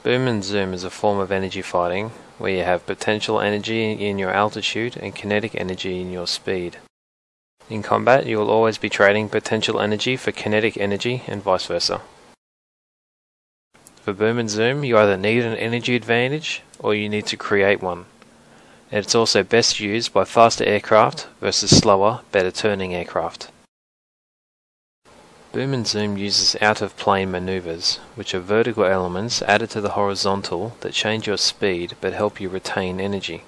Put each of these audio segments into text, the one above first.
Boom and zoom is a form of energy fighting where you have potential energy in your altitude and kinetic energy in your speed. In combat, you will always be trading potential energy for kinetic energy and vice versa. For boom and zoom, you either need an energy advantage or you need to create one. And it's also best used by faster aircraft versus slower, better turning aircraft. Boom and zoom uses out-of-plane maneuvers, which are vertical elements added to the horizontal that change your speed but help you retain energy.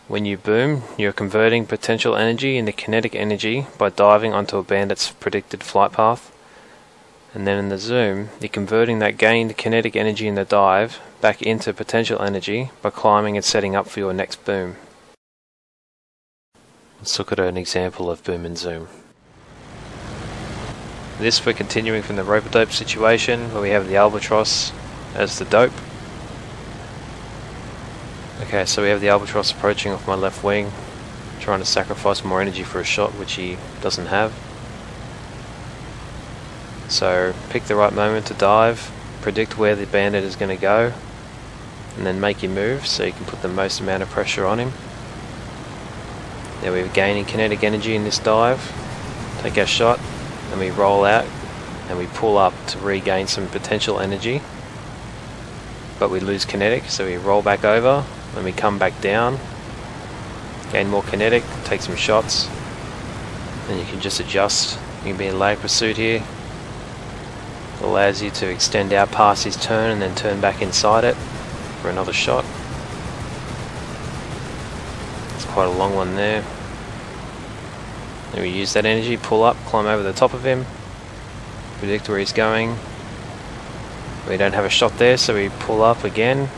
When you boom, you're converting potential energy into kinetic energy by diving onto a bandit's predicted flight path. And then in the zoom, you're converting that gained kinetic energy in the dive back into potential energy by climbing and setting up for your next boom. Let's look at an example of boom and zoom. This we're continuing from the rope-a-dope situation where we have the albatross as the dope. Okay, so we have the albatross approaching off my left wing, trying to sacrifice more energy for a shot which he doesn't have. So pick the right moment to dive, predict where the bandit is going to go, and then make your move so you can put the most amount of pressure on him. Now we're gaining kinetic energy in this dive, take our shot, and we roll out and we pull up to regain some potential energy, but we lose kinetic, so we roll back over, then we come back down, gain more kinetic, take some shots, and you can just adjust. You can be in lag pursuit here. It allows you to extend out past his turn and then turn back inside it for another shot. It's quite a long one there. Then we use that energy, pull up, climb over the top of him, predict where he's going. We don't have a shot there, so we pull up again,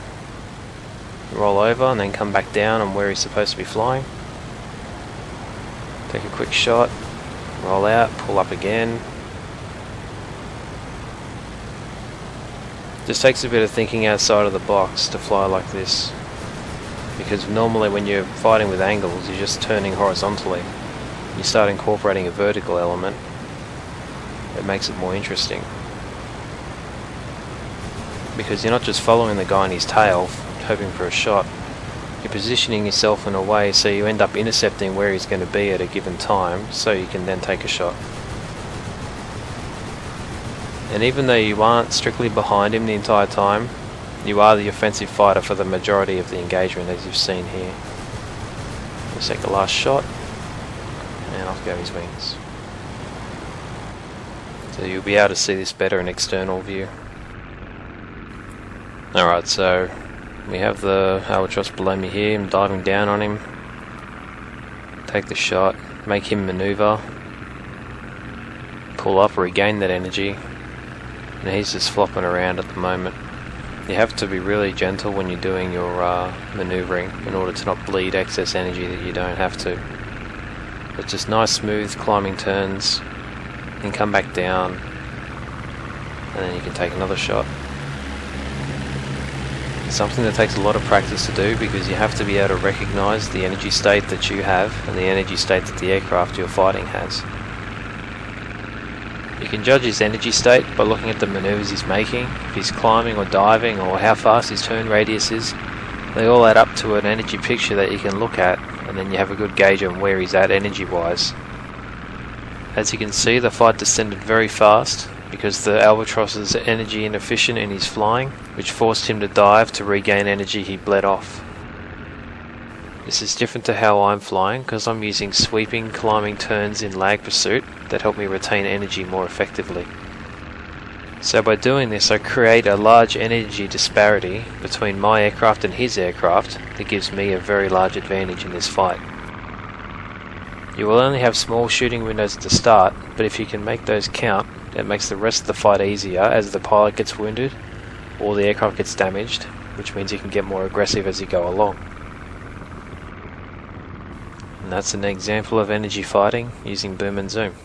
roll over, and then come back down on where he's supposed to be flying. Take a quick shot, roll out, pull up again. Just takes a bit of thinking outside of the box to fly like this, because normally when you're fighting with angles, you're just turning horizontally. You start incorporating a vertical element, it makes it more interesting. Because you're not just following the guy in his tail, hoping for a shot. You're positioning yourself in a way so you end up intercepting where he's going to be at a given time, so you can then take a shot. And even though you aren't strictly behind him the entire time, you are the offensive fighter for the majority of the engagement, as you've seen here. Let's take the last shot. And off go his wings. So you'll be able to see this better in external view. Alright, so we have the albatross below me here. I'm diving down on him. Take the shot, make him maneuver, pull up, regain that energy, and he's just flopping around at the moment. You have to be really gentle when you're doing your maneuvering in order to not bleed excess energy that you don't have to. But just nice smooth climbing turns, then come back down, and then you can take another shot. It's something that takes a lot of practice to do, because you have to be able to recognise the energy state that you have and the energy state that the aircraft you're fighting has. You can judge his energy state by looking at the manoeuvres he's making, if he's climbing or diving, or how fast his turn radius is. They all add up to an energy picture that you can look at, and then you have a good gauge on where he's at energy wise. As you can see, the fight descended very fast because the albatross is energy inefficient in his flying, which forced him to dive to regain energy he bled off. This is different to how I'm flying, because I'm using sweeping climbing turns in lag pursuit that help me retain energy more effectively. So by doing this, I create a large energy disparity between my aircraft and his aircraft that gives me a very large advantage in this fight. You will only have small shooting windows at the start, but if you can make those count, it makes the rest of the fight easier as the pilot gets wounded or the aircraft gets damaged, which means you can get more aggressive as you go along. And that's an example of energy fighting using boom and zoom.